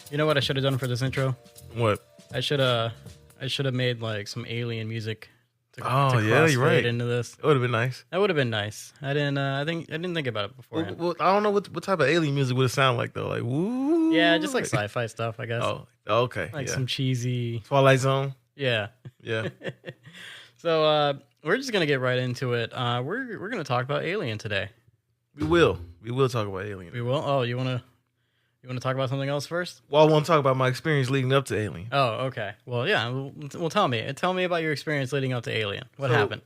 You know what I should have done for this intro? What? I should have made like some alien music. To you're right. Into this. It would have been nice. That would have been nice. I didn't think about it beforehand. Well, I don't know what type of alien music would it sound like though. Like woo. Yeah, just like sci-fi stuff, I guess. Oh, okay. Like some cheesy Twilight Zone. Yeah. Yeah. So we're just gonna get right into it. We're gonna talk about Alien today. We will talk about Alien. We will. Oh, you wanna talk about something else first? Well, I want to talk about my experience leading up to Alien. Oh, okay. Well, yeah. Well, tell me about your experience leading up to Alien. What happened?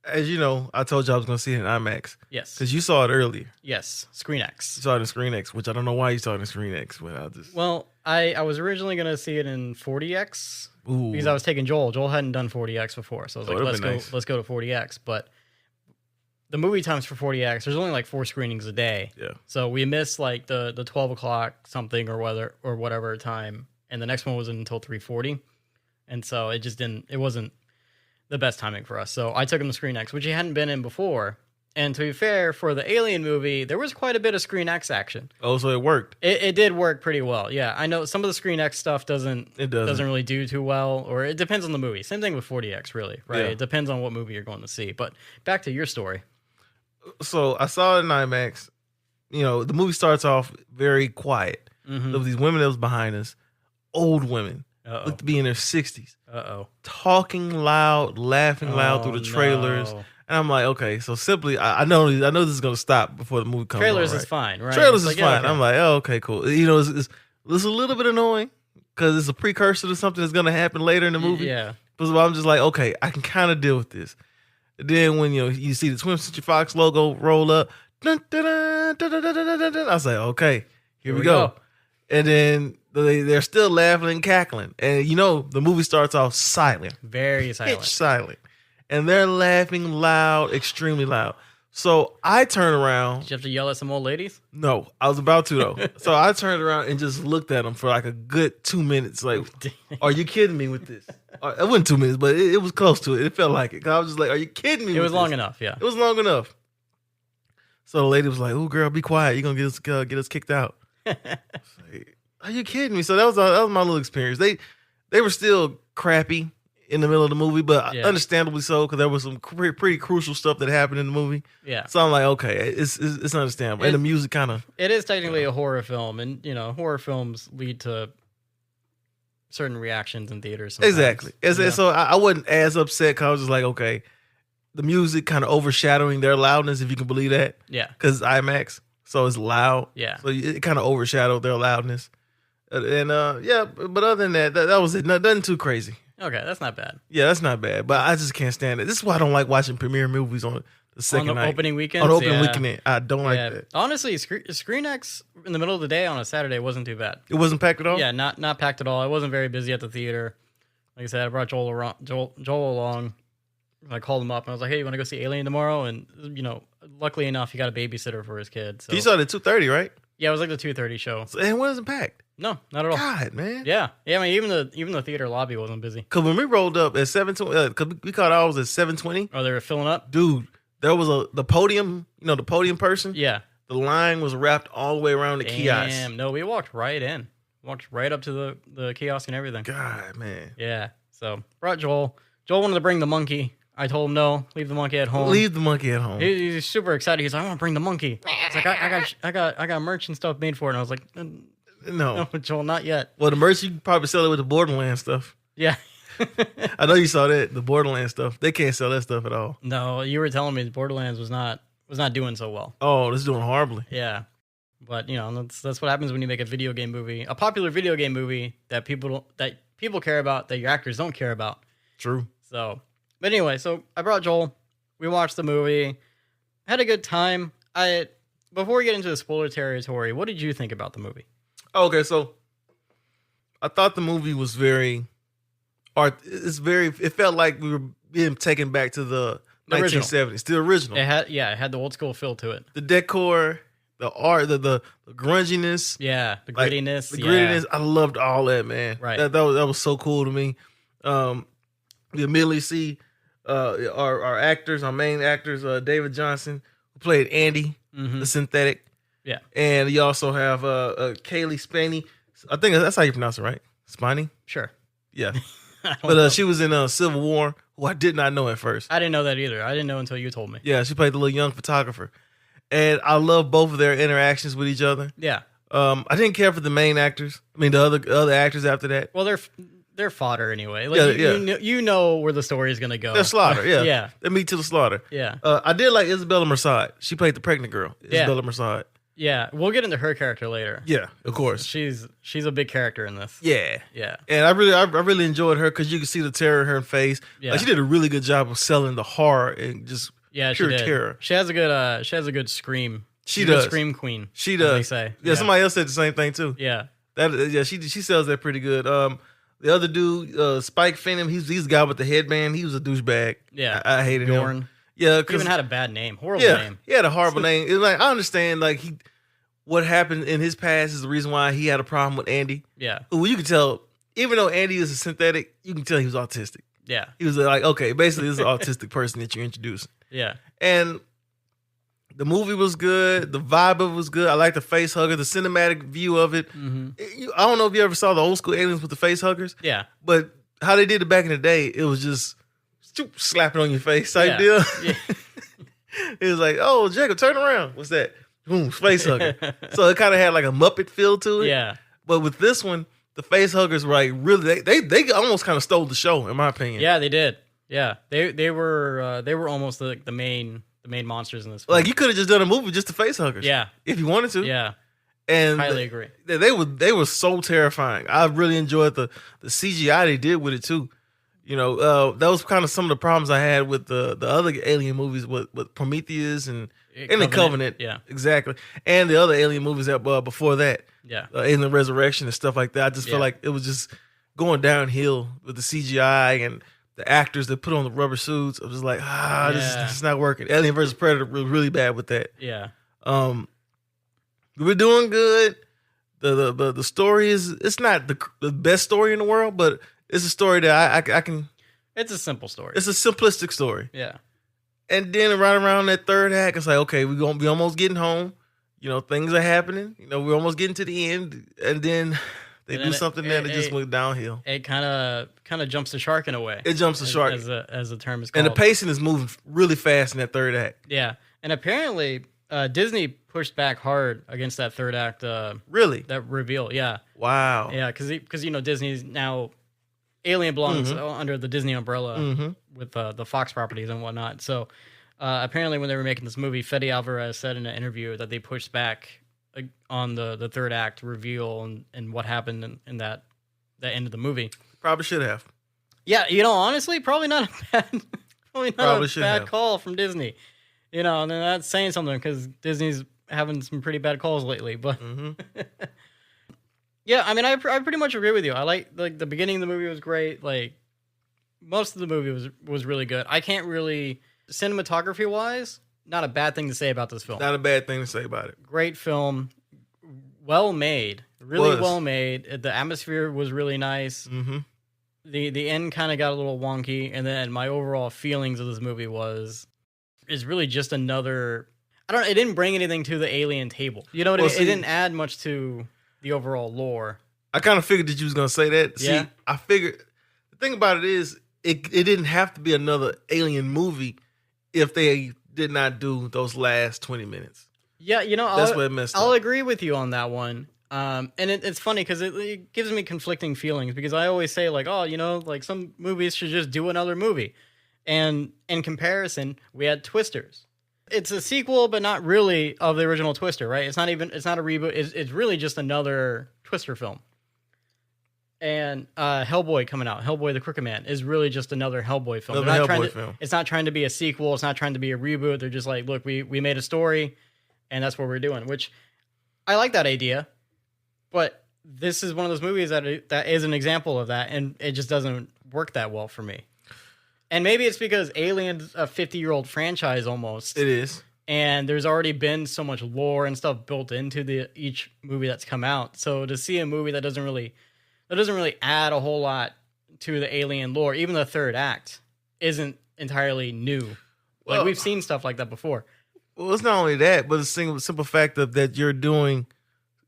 As you know, I told you I was going to see it in IMAX. Yes. Because you saw it earlier. Yes. Screen X. You saw it in Screen X, which I don't know why you saw it in Screen X. Well, I was originally going to see it in 40X. Ooh. Because I was taking Joel. Joel hadn't done 40X before. So I was like, let's go to 40X. But the movie times for 40X, there's only like 4 screenings a day. Yeah. So we missed like the 12 o'clock something or whatever time. And the next one wasn't until 3:40. And so it wasn't the best timing for us. So I took him to Screen X, which he hadn't been in before. And to be fair, for the Alien movie, there was quite a bit of Screen X action. Oh, so it worked. It did work pretty well. Yeah, I know some of the Screen X stuff doesn't really do too well, or it depends on the movie. Same thing with 40X, really, right? Yeah. It depends on what movie you're going to see. But back to your story. So I saw it in IMAX. You know, the movie starts off very quiet. Mm-hmm. There was these women that was behind us, old women, looked to be in their 60s. Talking loud, laughing loud through the trailers. No. And I'm like, okay, so simply, I know this is going to stop before the movie comes Trailers on, right? is fine, right? Trailers is fine. Okay. I'm like, oh, okay, cool. You know, it's a little bit annoying because it's a precursor to something that's going to happen later in the movie. Yeah. But I'm just like, okay, I can kind of deal with this. And then when you see the Twin Century Fox logo roll up, I was like, okay, here we go. And then they're still laughing and cackling. And the movie starts off silent. Very silent. Pitch silent. And they're laughing loud, extremely loud. So I turn around. Did you have to yell at some old ladies? No, I was about to though. So I turned around and just looked at them for like a good 2 minutes. Like, are you kidding me with this? It wasn't 2 minutes, but it was close to it. It felt like it. I was just like, are you kidding me? It was long enough, yeah. It was long enough. So the lady was like, "Oh, girl, be quiet. You're gonna get us kicked out." Like, are you kidding me? So that was my little experience. They were still crappy in the middle of the movie, but understandably so, because there was some pretty crucial stuff that happened in the movie. Yeah. So I'm like, okay, it's understandable. And the music kind of... It is technically a horror film, and, horror films lead to certain reactions in theaters sometimes. Exactly. So I wasn't as upset, because I was just like, okay, the music kind of overshadowing their loudness, if you can believe that. Yeah. Because it's IMAX, so it's loud. Yeah. So it kind of overshadowed their loudness. And, but other than that was it. Nothing too crazy. Okay, that's not bad. Yeah, that's not bad. But I just can't stand it. This is why I don't like watching premiere movies on the second night. Opening weekend? On the opening weekend. I don't like that. Honestly, Screen X in the middle of the day on a Saturday wasn't too bad. It wasn't packed at all? Yeah, not packed at all. I wasn't very busy at the theater. Like I said, I brought Joel along. I called him up and I was like, hey, you want to go see Alien tomorrow? And, luckily enough, he got a babysitter for his kid. So. You saw it at 2:30, right? Yeah, it was like the 2:30 show. And it wasn't packed? No, not at all. God, man. Yeah. I mean, even the theater lobby wasn't busy. Because when we rolled up at 7:20, because we caught ours at 7:20. Oh, they were filling up? Dude, there was the podium, the podium person. Yeah. The line was wrapped all the way around the kiosk. Damn, no, we walked right in. Walked right up to the kiosk and everything. God, man. Yeah. So, brought Joel. Joel wanted to bring the monkey. I told him no, leave the monkey at home. Leave the monkey at home. He's super excited. He's like, I want to bring the monkey. He's like, I got merch and stuff made for it. And I was like, no, Joel, not yet. Well, the merch, you can probably sell it with the Borderlands stuff. Yeah. I know you saw that, the Borderlands stuff. They can't sell that stuff at all. No, you were telling me Borderlands was not doing so well. Oh, it's doing horribly. Yeah. But, that's what happens when you make a video game movie, a popular video game movie that people care about, that your actors don't care about. True. So, but anyway, so I brought Joel. We watched the movie. Had a good time. Before we get into the spoiler territory, what did you think about the movie? Okay, so I thought the movie was very it felt like we were being taken back to the 1970s, the original. It had the old school feel to it. The decor, the art, the grunginess. Yeah, the grittiness. The grittiness. I loved all that, man. Right. That was so cool to me. We immediately see our actors, our main actors, David Johnson, who played Andy, Mm-hmm. the synthetic. Yeah. And you also have Kaylee Spaney. I think that's how you pronounce it, right? Spaney? Sure. Yeah. I don't But know. she was in Civil War, who I did not know at first. I didn't know that either. I didn't know until you told me. Yeah, she played the little young photographer. And I love both of their interactions with each other. Yeah. I didn't care for the main actors. I mean, the other actors after that. Well, they're fodder anyway. Like, you know where the story is going to go. They're slaughter, yeah. Yeah. They meet to the slaughter. Yeah. I did like Isabella Merced. She played the pregnant girl, Isabella Merced. Yeah. We'll get into her character later. Yeah, of course. She's a big character in this. Yeah. Yeah. And I really enjoyed her because you could see the terror in her face. Yeah. Like, she did a really good job of selling the horror and just Yeah, pure she did. terror. She has a good scream. She She's does. a scream queen. She as does. They say. Yeah, somebody else said the same thing too. Yeah. She sells that pretty good. The other dude, Spike Finney, he's the guy with the headband. He was a douchebag. Yeah. I hated Bjorn. him. Yeah, He because even had a bad name. Horrible yeah, name. he had a horrible name. It's like, I understand, like, what happened in his past is the reason why he had a problem with Andy. Yeah. Well, you can tell, even though Andy is a synthetic, you can tell he was autistic. Yeah. He was like, okay, basically, this is an autistic person that you're introducing. Yeah. And the movie was good. The vibe of it was good. I like the face hugger, the cinematic view of it. Mm-hmm. I don't know if you ever saw the old school aliens with the face huggers. Yeah. But how they did it back in the day, it was just slapping on your face type deal. Yeah. It was like, oh, Jacob, turn around. What's that? Boom, face hugger. So it kind of had like a Muppet feel to it. Yeah. But with this one, the face huggers were like really, they almost kind of stole the show, in my opinion. Yeah, they did. Yeah. They were almost like the main monsters in this film. Like, you could have just done a movie with just the face huggers. Yeah. If you wanted to. Yeah. And Highly agree. They were so terrifying. I really enjoyed the CGI they did with it too. You know, that was kind of some of the problems I had with the other alien movies with Prometheus and the Covenant. Yeah. Exactly. And the other alien movies that before that. Yeah. Alien Resurrection and stuff like that. I just felt like it was just going downhill with the CGI and the actors that put on the rubber suits. I was just like, this is not working. Alien vs. Predator was really bad with that. Yeah. We're doing good. The story it's not the best story in the world, but it's a story that I can. It's a simple story. It's a simplistic story. Yeah. And then right around that third act, it's like, okay, we're gonna be almost getting home. You know, things are happening. You know, we're almost getting to the end, and then they do something that just went downhill. It kind of jumps the shark in a way. It jumps the shark, as the term is called. and the pacing is moving really fast in that third act. Yeah, and apparently Disney pushed back hard against that third act. Really? That reveal. Yeah. Wow. Yeah, because Disney's now Alien belongs under the Disney umbrella with the Fox properties and whatnot. So apparently, when they were making this movie, Fede Alvarez said in an interview that they pushed back on the third act reveal and what happened in that end of the movie. Probably should have. Yeah, honestly, probably not a bad call from Disney. And that's saying something because Disney's having some pretty bad calls lately. But yeah, I mean, I pretty much agree with you. I like the beginning of the movie was great. Like most of the movie was really good. I can't really cinematography wise, not a bad thing to say about this film. Not a bad thing to say about it. Great film, well made, really well made. The atmosphere was really nice. Mm-hmm. The end kind of got a little wonky, and then my overall feelings of this movie is really just another. It didn't bring anything to the alien table. You know what I mean? It didn't add much to the overall lore. I kind of figured that you was gonna say that. Yeah. See, I figured the thing about it is it didn't have to be another alien movie if they did not do those last 20 minutes. Yeah, that's what it messed up. I'll agree with you on that one. And it's funny because it gives me conflicting feelings because I always say like, like some movies should just do another movie. And in comparison, we had Twisters. It's a sequel, but not really of the original Twister, right? It's not a reboot. It's really just another Twister film. And Hellboy coming out, Hellboy the Crooked Man, is really just another Hellboy film. Film. It's not trying to be a sequel. It's not trying to be a reboot. They're just like, look, we made a story, and that's what we're doing. Which I like that idea, but this is one of those movies that is an example of that, and it just doesn't work that well for me. And maybe it's because Alien's a 50-year-old franchise almost. It is. And there's already been so much lore and stuff built into each movie that's come out. So to see a movie that doesn't really add a whole lot to the Alien lore, even the third act isn't entirely new. Like we've seen stuff like that before. Well, it's not only that, but it's the simple fact of that you're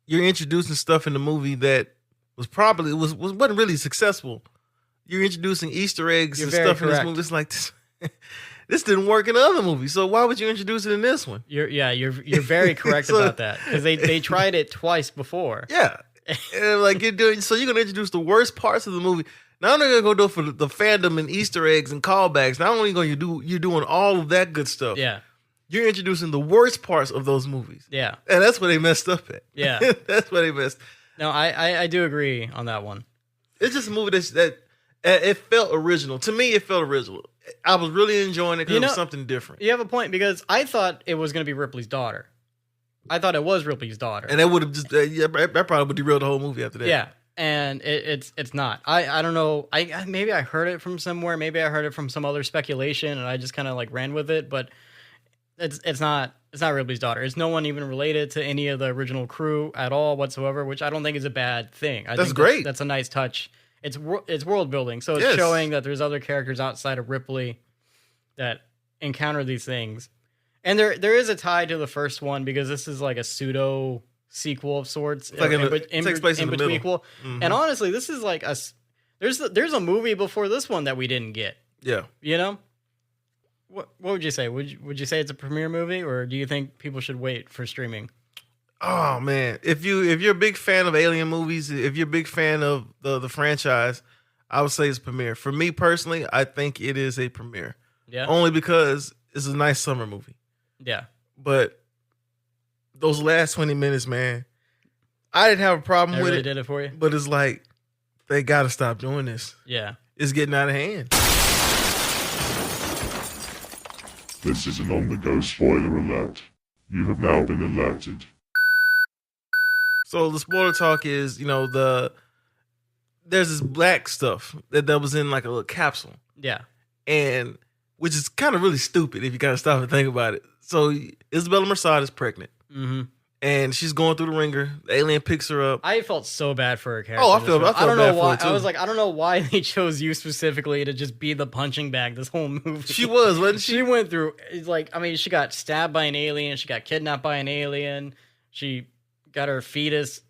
introducing stuff in the movie that wasn't really successful. You're introducing Easter eggs You're and very stuff in this correct. movie. It's like this didn't work in the other movie, so why would you introduce it in this one? You're very correct So- about that because they tried it twice before. Yeah, and like you're doing, so you're gonna introduce the worst parts of the movie. Not only are you gonna go for the fandom and Easter eggs and callbacks. Not only you're doing all of that good stuff. Yeah, You're introducing the worst parts of those movies, yeah, and that's where they messed up at. yeah. That's where they messed. No, I do agree on that one. It's just a movie that it felt original to me. It felt original. I was really enjoying it because it was something different. You have a point because I thought it was going to be Ripley's daughter. I thought it was Ripley's daughter. And that would have just that probably would derail the whole movie after that. Yeah, and it's not. I don't know. Maybe I heard it from somewhere. Maybe I heard it from some other speculation, and I just kind of like ran with it. But it's not Ripley's daughter. It's no one even related to any of the original crew at all whatsoever, which I don't think is a bad thing. I That's think great. That's a nice touch. It's world building, so it's Yes. showing that there's other characters outside of Ripley that encounter these things. And there is a tie to the first one because this is like a pseudo sequel of sorts. It's like it takes place in the middle. between. Mhm. And honestly, this is like there's a movie before this one that we didn't get. Yeah. You know, what would you say? Would you say it's a premiere movie, or do you think people should wait for streaming? Oh man, if you're a big fan of Alien movies, if you're a big fan of the franchise, I would say it's premiere. For me personally, I think it is a premiere. Yeah, Only because it's a nice summer movie. yeah, But those last 20 minutes, man, I didn't have a problem I with really it. did it for you. But it's like they got to stop doing this. Yeah, It's getting out of hand. This is an on-the-go spoiler alert. You have now been alerted. So the spoiler talk is, there's this black stuff that was in like a little capsule, yeah, and which is kind of really stupid if you kind of stop and think about it. So Isabella Merced is pregnant, mm-hmm. and she's going through the ringer. The alien picks her up. I felt so bad for her character. Oh, I this felt film. I don't know bad for why. her, too. I was like, I don't know why they chose you specifically to just be the punching bag this whole movie. She was, wasn't she? She went through. It's like, I mean, she got stabbed by an alien. She got kidnapped by an alien. She got her fetus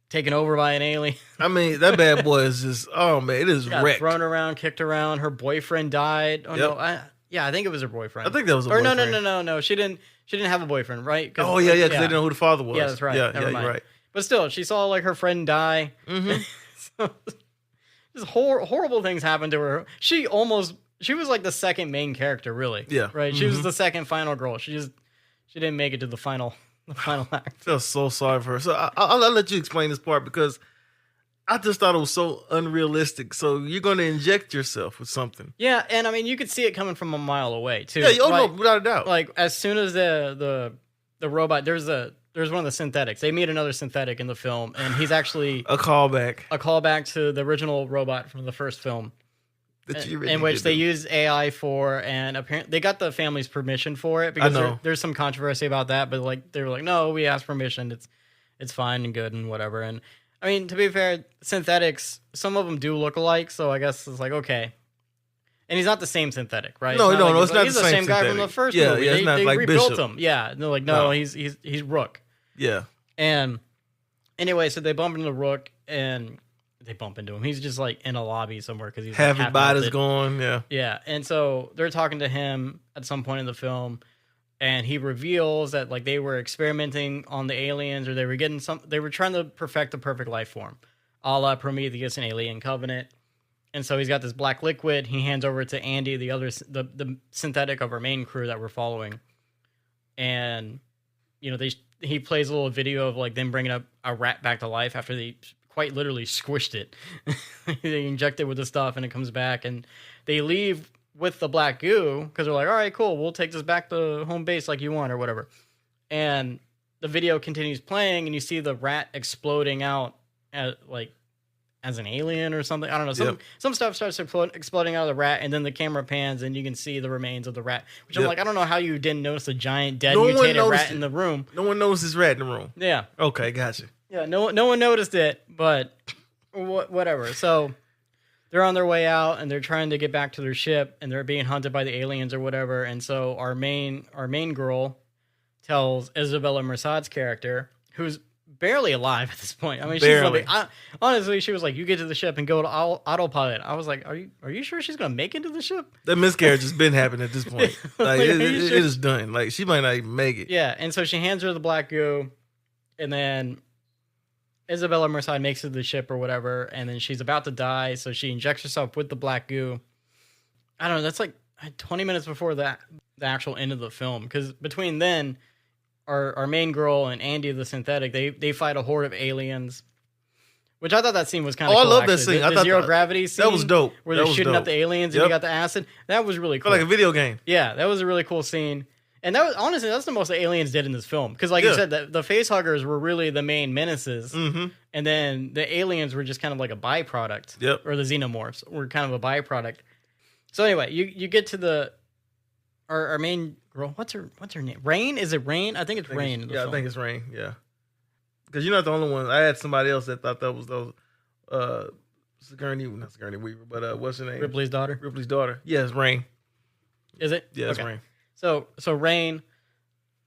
taken over by an alien. I mean, that bad boy is just, oh man, it is She got wrecked. thrown around, kicked around. Her boyfriend died. Oh Yep. no, I think it was her boyfriend. I think that was a or boyfriend. No. She didn't have a boyfriend, right? Oh yeah, because they didn't know who the father was. Yeah, that's right. Yeah, Never mind. you're right. But still, she saw like her friend die. Mm-hmm. So, just horrible things happened to her. She was like the second main character, really. Yeah. Right. She was Mhm. the second final girl. She didn't make it to the final act. I feel so sorry for her. So I'll let you explain this part because I just thought it was so unrealistic. So you're going to inject yourself with something. Yeah, and I mean you could see it coming from a mile away too. Yeah, no, Like- without a doubt. Like as soon as the robot, there's one of the synthetics. They meet another synthetic in the film, and he's actually A callback. a callback to the original robot from the first film. That you really In which did they do. use AI for, and apparently they got the family's permission for it because I know. there's some controversy about that. But like they were like, no, we asked permission. It's fine and good and whatever. And I mean, to be fair, synthetics, some of them do look alike, so I guess it's like okay. And he's not the same synthetic, right? No, It's no, like no, it's not he's the the same same guy from synthetic. the first Yeah, movie. yeah, it's not they like rebuilt Bishop. him. Yeah, and they're like, no, No. he's Rook. Yeah. And anyway, so they bump into Rook and they bump into him. He's just like in a lobby somewhere because he's like, Half his half body's melted. gone. Yeah. Yeah, and so they're talking to him at some point in the film, and he reveals that like they were experimenting on the aliens, or they were trying to perfect the perfect life form, a la Prometheus and Alien Covenant. And so he's got this black liquid. He hands over to Andy, the synthetic of our main crew that we're following, and he plays a little video of like them bringing up a rat back to life after they quite literally squished it. They inject it with the stuff and it comes back, and they leave with the black goo because they're like, all right, cool, we'll take this back to home base like you want or whatever. And the video continues playing, and you see the rat exploding out as an alien or something. I don't know. Some stuff starts exploding out of the rat, and then the camera pans and you can see the remains of the rat. Which I'm Yep. like, I don't know how you didn't notice a giant dead No one mutated noticed rat it. in the room. No one knows this rat in the room. Yeah. Okay, gotcha. Yeah, no one noticed it, but whatever. So they're on their way out, and they're trying to get back to their ship, and they're being hunted by the aliens or whatever. And so our main girl, tells Isabella Mercad's character, who's barely alive at this point. I mean, Barely. she's like, honestly, she was like, "You get to the ship and go to autopilot." I was like, "Are you sure she's gonna make it to the ship?" That miscarriage has been happening at this point. Like, Are you it sure? is done. Like, she might not even make it. Yeah, and so she hands her the black goo, and then Isabella Merced makes it to the ship or whatever, and then she's about to die, so she injects herself with the black goo. I don't know, that's like 20 minutes before the actual end of the film, because between then, our main girl and Andy the synthetic, they fight a horde of aliens, which I thought that scene was kind of cool. I love that actually. scene. I The thought zero gravity scene. that was dope. Where That they're was shooting dope. up the aliens and Yep. you got the acid. That was really cool. Felt like a video game. Yeah, that was a really cool scene. And that was honestly, that's the most the aliens did in this film. Because like you Yeah. said, the facehuggers were really the main menaces. Mm-hmm. And then the aliens were just kind of like a byproduct. Yep. Or the xenomorphs were kind of a byproduct. So anyway, you get to our main girl. What's her name? Rain? Is it Rain? I think it's Rain. in the Yeah, I film. think it's Rain. Yeah. Because you're not the only one. I had somebody else that thought that was those not Sigourney Weaver, but what's her name? Ripley's daughter. Ripley's daughter. Yeah, it's Rain. Is it? Yeah, it's Okay. Rain. So Rain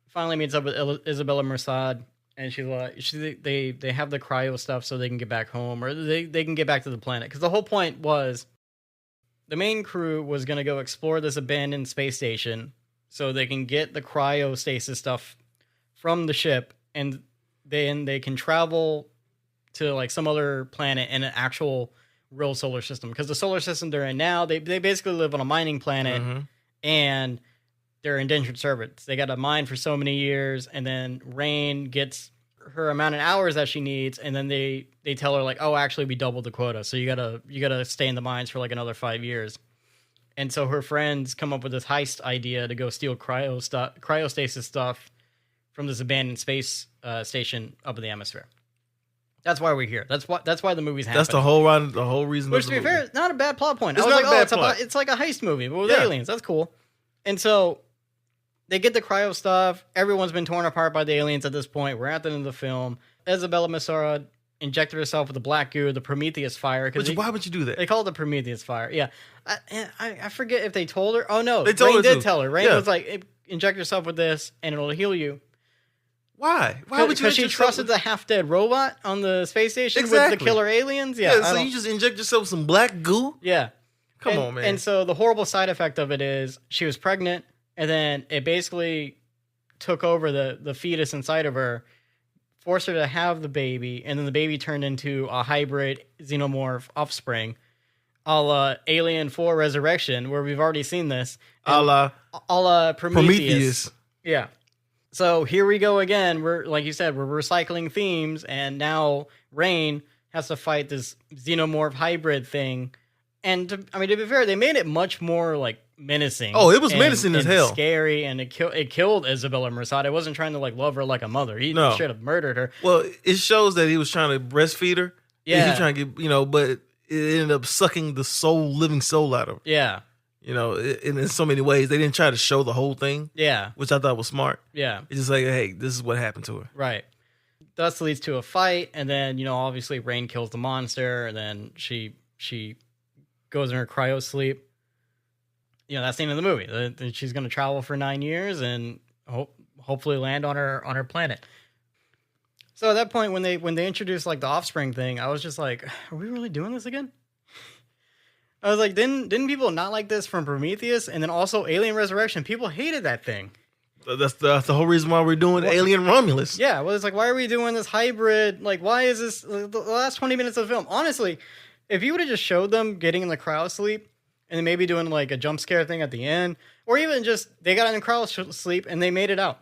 finally meets up with Isabella Merced, and she's like, they have the cryo stuff so they can get back home, or they can get back to the planet. Because the whole point was the main crew was going to go explore this abandoned space station so they can get the cryostasis stuff from the ship, and then they can travel to like some other planet in an actual real solar system. Because the solar system they're in now, they basically live on a mining planet. Mm-hmm. And they're indentured servants. They got to mine for so many years, and then Rain gets her amount of hours that she needs, and then they tell her like, oh, actually we doubled the quota, so you gotta stay in the mines for like another 5 years. And so her friends come up with this heist idea to go steal cryostasis stuff from this abandoned space station up in the atmosphere. That's why we're here. That's why the movie's happening. That's the whole reason. Which, of to the be fair, movie. it's not a bad plot point. It's I was not like, a bad it's plot. it's like a heist movie, but with Yeah. aliens. That's cool. And so they get the cryo stuff. Everyone's been torn apart by the aliens at this point. We're at the end of the film. Isabella Merced injected herself with the black goo, the Prometheus fire. Why would you do that? They call it the Prometheus fire. Yeah. I forget if they told her. Oh, no. They told Rain her did to. tell her. Rain Yeah. was like, inject yourself with this, and it'll heal you. Why? Why would you? Because she trusted the half-dead robot on the space station with the Exactly. killer aliens? Yeah. Yeah. So you just inject yourself with some black goo? Yeah. Come on, man. And so the horrible side effect of it is she was pregnant, and then it basically took over the fetus inside of her, forced her to have the baby, and then the baby turned into a hybrid xenomorph offspring, a la Alien 4 Resurrection, where we've already seen this. a la Prometheus. Yeah. So here we go again. We're, like you said, we're recycling themes, and now Rain has to fight this xenomorph hybrid thing. And to be fair, they made it much more like menacing. Oh, it was menacing as and hell. scary, and it killed Isabella Merced. It wasn't trying to like love her like a mother. He No. should have murdered her. Well, it shows that he was trying to breastfeed her. Yeah. He was trying to get, but it ended up sucking the living soul out of her. Yeah, In so many ways. They didn't try to show the whole thing, yeah, which I thought was smart. yeah. It's just like, hey, this is what happened to her. Right. Thus leads to a fight, and then obviously Rain kills the monster, and then she goes in her cryo sleep. That's the end of the movie. That she's going to travel for 9 years and hopefully land on her planet. So at that point, when they introduced like the offspring thing, I was just like, are we really doing this again? I was like, didn't people not like this from Prometheus, and then also Alien Resurrection? People hated that thing. That's the whole reason why we're doing Alien Romulus. Yeah, well, it's like, why are we doing this hybrid? Like, why is this the last 20 minutes of the film? Honestly, if you would have just showed them getting in the cryo sleep and then maybe doing like a jump scare thing at the end, or even just they got in the cryo sleep and they made it out,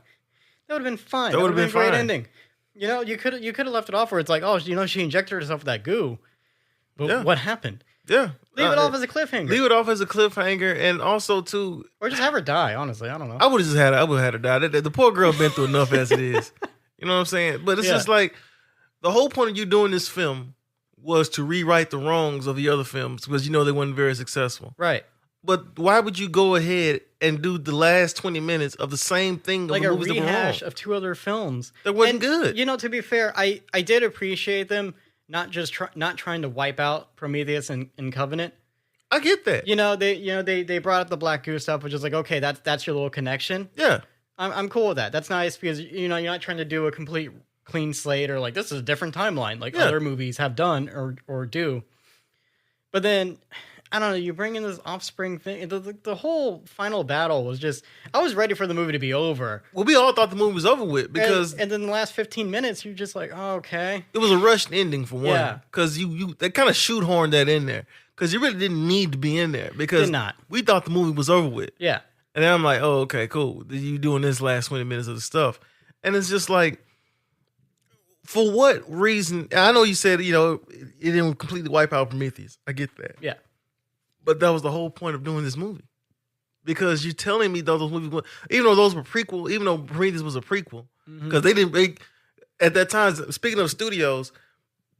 that would have been fine. That would have been a great fine. ending. You could have left it off where it's like, oh, she injected herself with that goo, but Yeah. what happened? Yeah. Leave it off as a cliffhanger, Leave it off as a cliffhanger, and also too, or just have her die. Honestly, I don't know. I would have had her die. The poor girl been through enough as it is. You know what I'm saying? But it's Yeah. just like the whole point of you doing this film was to rewrite the wrongs of the other films because they weren't very successful. Right. But why would you go ahead and do the last 20 minutes of the same thing of Like the a movies that were wrong? rehash of two other films That wasn't And, good. To be fair, I did appreciate them not trying to wipe out Prometheus and Covenant. I get that. They brought up the Black Goose stuff, which is like, okay, that's your little connection. Yeah. I'm cool with that. That's nice because you're not trying to do a complete clean slate or like this is a different timeline like other movies have done or do. But then I don't know. You bring in this Offspring thing. The whole final battle was just. I was ready for the movie to be over. Well, we all thought the movie was over with because, and then the last 15 minutes, you're just like, oh, okay. It was a rushed ending for one. Because they kind of shoehorned that in there because you really didn't need to be in there because we thought the movie was over with. Yeah. And then I'm like, oh, okay, cool. You doing this last 20 minutes of the stuff, and it's just like, for what reason? I know you said it didn't completely wipe out Prometheus. I get that. Yeah. But that was the whole point of doing this movie. Because you're telling me those movies, even though those were prequel, even though Prometheus was a prequel, because they didn't make, at that time, speaking of studios,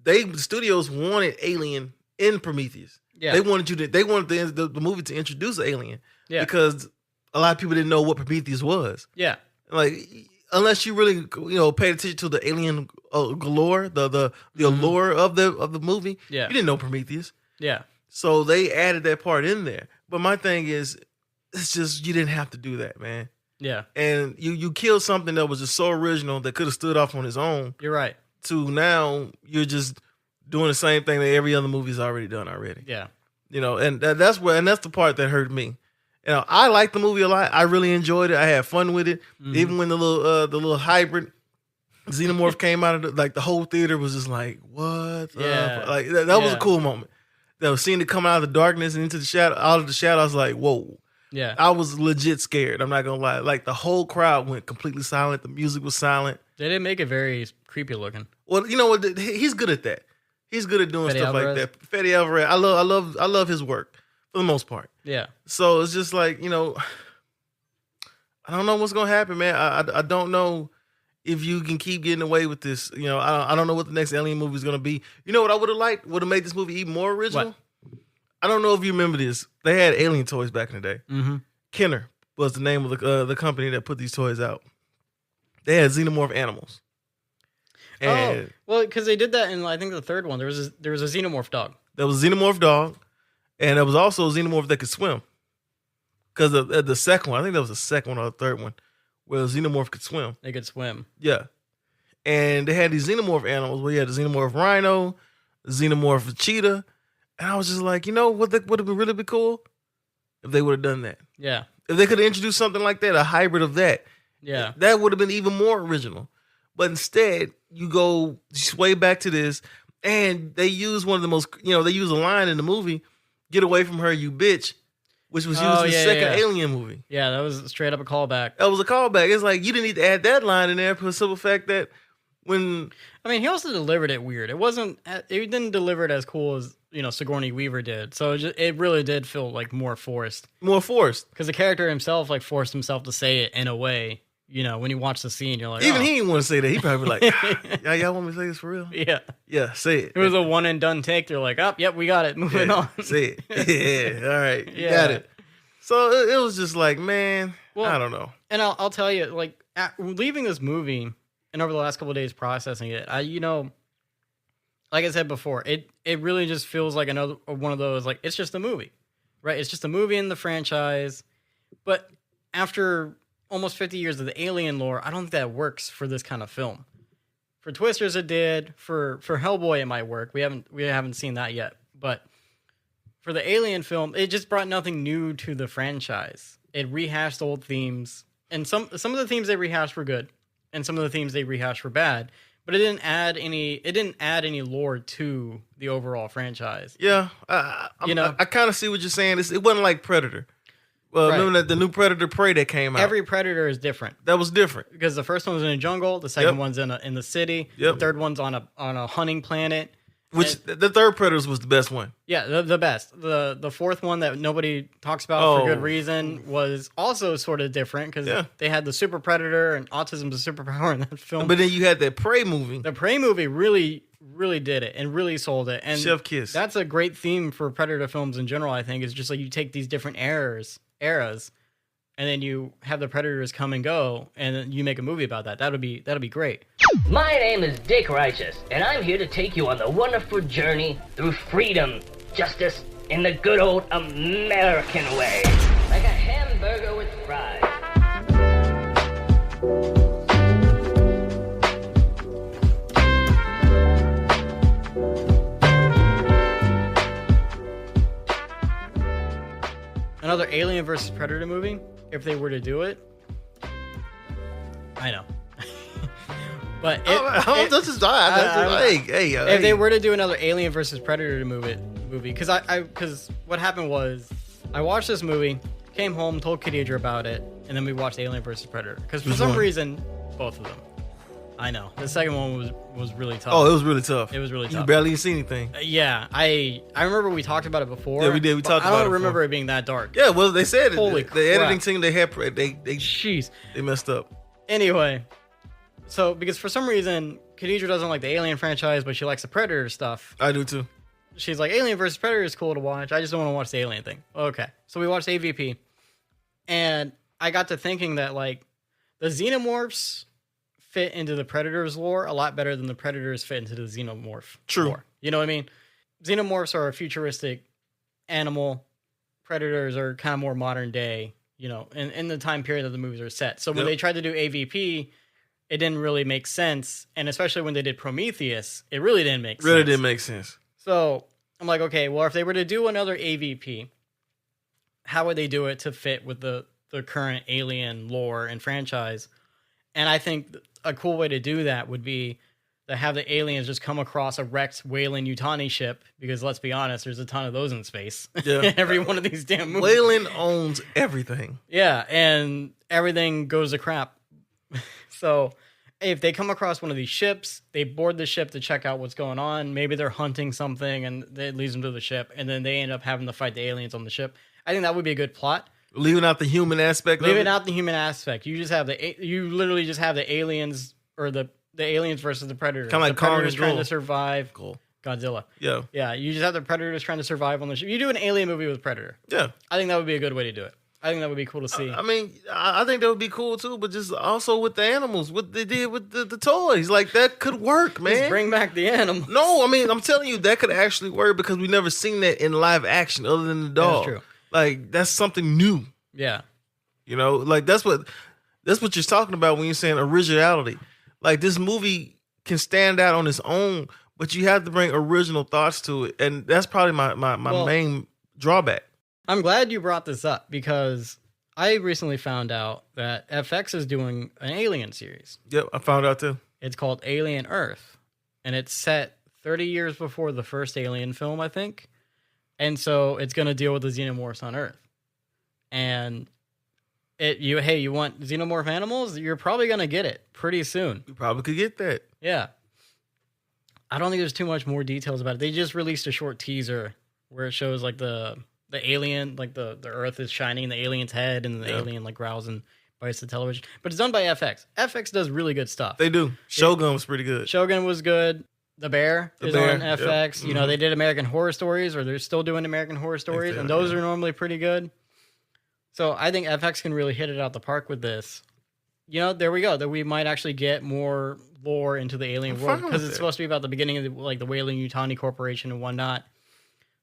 the studios wanted Alien in Prometheus. Yeah. They wanted the movie to introduce Alien. Yeah. Because a lot of people didn't know what Prometheus was. Yeah. Like, unless you really, paid attention to the alien galore, the allure of the movie, you didn't know Prometheus. Yeah. So they added that part in there. But my thing is, it's just, you didn't have to do that, man. Yeah. And you killed something that was just so original that could have stood off on its own. You're right. To now, you're just doing the same thing that every other movie's already done already. Yeah. And that's the part that hurt me. I liked the movie a lot. I really enjoyed it. I had fun with it. Even when the little hybrid xenomorph came out of the whole theater was just like, what? Yeah. Like that was a cool moment. That was seeing it come out of the darkness and into the shadow, out of the shadow. I was like, whoa. Yeah. I was legit scared. I'm not gonna lie. Like the whole crowd went completely silent. The music was silent. They didn't make it very creepy looking. Well, you know what? He's good at that. He's good at doing stuff like that. Fede Alvarez. I love his work for the most part. Yeah. So it's just like, I don't know what's gonna happen, man. I don't know if you can keep getting away with this. I don't know what the next Alien movie is gonna be. You know what I would have liked? Would have made this movie even more original. What? I don't know if you remember this. They had Alien toys back in the day. Mm-hmm. Kenner was the name of the company that put these toys out. They had xenomorph animals. And well, because they did that in I think the third one. There was a xenomorph dog. There was a xenomorph dog, and there was also a xenomorph that could swim. Because the second one, I think that was the second one or the third one, where the xenomorph could swim. They could swim. Yeah. And they had these xenomorph animals where you had the xenomorph rhino, the xenomorph cheetah. And I was just like, what would have really been cool? If they would have done that. Yeah. If they could have introduced something like that, a hybrid of that. Yeah. That would have been even more original. But instead, you go way back to this, and they use one of the most, they use a line in the movie, "Get away from her, you bitch," which was used in the second Alien movie. Yeah, that was straight up a callback. That was a callback. It's like, you didn't need to add that line in there for the simple fact that when... I mean, he also delivered it weird. It didn't deliver it as cool as, Sigourney Weaver did. So it really did feel like more forced. More forced. Because the character himself forced himself to say it in a way. When you watch the scene, you're like, even he didn't want to say that. He probably like, y'all want me to say this for real? Yeah. Yeah, say it. It was a one and done take. They're like, yep, we got it. Moving on. Say it. Yeah, all right. You got it. So it was just like, man, I don't know. And I'll tell you, leaving this movie and over the last couple of days processing it, like I said before, it really just feels like another one of those, it's just a movie, right? It's just a movie in the franchise. But after almost 50 years of the Alien lore, I don't think that works for this kind of film. For Twisters, it did. For Hellboy, it might work. We haven't seen that yet. But for the Alien film, it just brought nothing new to the franchise. It rehashed old themes, and some of the themes they rehashed were good, and some of the themes they rehashed were bad. But it didn't add any lore to the overall franchise. Yeah, I kind of see what you're saying. It wasn't like Predator. Well, right. Remember the new Predator Prey that came out? Every Predator is different. That was different. Because the first one was in a jungle, the second one's in the city, the third one's on a hunting planet. Which the third Predator was the best one. Yeah, the best. The fourth one that nobody talks about for good reason was also sort of different because they had the Super Predator and autism's a superpower in that film. But then you had that Prey movie. The Prey movie really did it and really sold it. And Chef Kiss. That's a great theme for Predator films in general, I think, is just like you take these different eras, and then you have the Predators come and go, and then you make a movie about that. That'd be great. My name is Dick Righteous, and I'm here to take you on the wonderful journey through freedom, justice, in the good old American way. Like a hamburger with fries. another Alien versus Predator movie, if they were to do it. I know. But if they were to do another Alien versus Predator movie, because what happened was I watched this movie, came home, told Khadija about it, and then we watched Alien versus Predator. Because for some reason, both of them. I know the second one was really tough. Oh, it was really tough. It was really tough. You barely even see anything. Yeah, I remember we talked about it before. Yeah, we did. We talked about it. I don't remember it being that dark. Yeah, well, they said Holy it. The editing team they Jeez. They messed up. Anyway, so because for some reason Khadija doesn't like the Alien franchise, but she likes the Predator stuff. I do too. She's like, Alien versus Predator is cool to watch. I just don't want to watch the Alien thing. Okay, so we watched AVP, and I got to thinking that like the Xenomorphs fit into the Predator's lore a lot better than the Predators fit into the Xenomorph lore. You know what I mean? Xenomorphs are a futuristic animal. Predators are kind of more modern day, you know, in the time period that the movies are set. So when they tried to do AVP, it didn't really make sense. And especially when they did Prometheus, it really didn't make sense. Really didn't make sense. So I'm like, okay, well, if they were to do another AVP, how would they do it to fit with the current Alien lore and franchise? And I think a cool way to do that would be to have the aliens just come across a wrecked Weyland-Yutani ship, because let's be honest, there's a ton of those in space. Yeah. Every one of these damn movies. Weyland owns everything. Yeah, and everything goes to crap. So if they come across one of these ships, they board the ship to check out what's going on. Maybe they're hunting something and it leads them to the ship, and then they end up having to fight the aliens on the ship. I think that would be a good plot. Leaving out the human aspect. You literally just have the aliens, or the aliens versus the predators. Kind of like the predators Kong trying to survive. Cool. Godzilla. Yeah. Yeah. You just have the predators trying to survive on the ship. You do an alien movie with Predator. Yeah. I think that would be a good way to do it. I think that would be cool to see. I mean, I think that would be cool too, but just also with the animals, what they did with the toys, like that could work, man. Just bring back the animals. No, I mean, I'm telling you, that could actually work because we've never seen that in live action other than the dog. That's true. Like, that's something new. Yeah. You know, like that's what you're talking about when you're saying originality. Like, this movie can stand out on its own, but you have to bring original thoughts to it. And that's probably my main drawback. I'm glad you brought this up because I recently found out that FX is doing an Alien series. Yep, I found out too. It's called Alien Earth, and it's set 30 years before the first Alien film, I think. And so it's going to deal with the xenomorphs on Earth. And you want xenomorph animals? You're probably going to get it pretty soon. You probably could get that. Yeah. I don't think there's too much more details about it. They just released a short teaser where it shows like the alien, like the Earth is shining in the alien's head, and the alien like growls and bites the television. But it's done by FX. FX does really good stuff. They do. Shogun was pretty good. Shogun was good. The Bear is on FX. Yep. You know, they did American Horror Stories, or they're still doing American Horror Stories, and those are normally pretty good. So I think FX can really hit it out the park with this. You know, there we go. That we might actually get more lore into the alien world, because it's supposed to be about the beginning of the Weyland-Yutani Corporation and whatnot.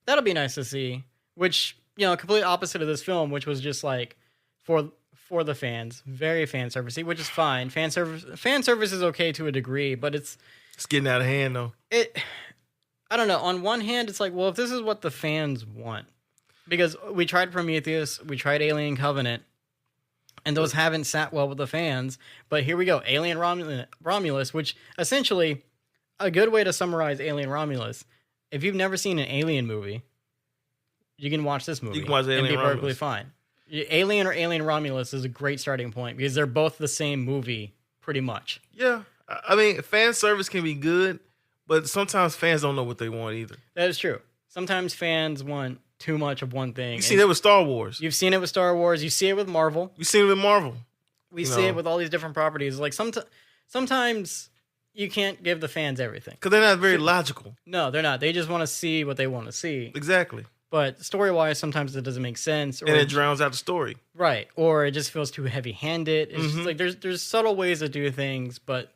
That'll be nice to see. Which, you know, complete opposite of this film, which was just like for the fans, very fan servicey, which is fine. Fan service is okay to a degree, but it's getting out of hand though. I don't know. On one hand, it's like, well, if this is what the fans want, because we tried Prometheus, we tried Alien Covenant, and those haven't sat well with the fans. But here we go, Alien Romulus, which essentially a good way to summarize Alien Romulus. If you've never seen an Alien movie, you can watch this movie. You can watch Alien and be Romulus. perfectly fine. Alien or Alien Romulus is a great starting point because they're both the same movie, pretty much. Yeah. I mean, fan service can be good, but sometimes fans don't know what they want either. That is true. Sometimes fans want too much of one thing. You've seen it with Star Wars. You've seen it with Star Wars. You see it with Marvel. You've seen it with Marvel. We see it with all these different properties. Like sometimes you can't give the fans everything. Because they're not very logical. No, they're not. They just want to see what they want to see. Exactly. But story-wise, sometimes it doesn't make sense. Or and it drowns out the story. Right. Or it just feels too heavy-handed. It's just like there's subtle ways to do things. But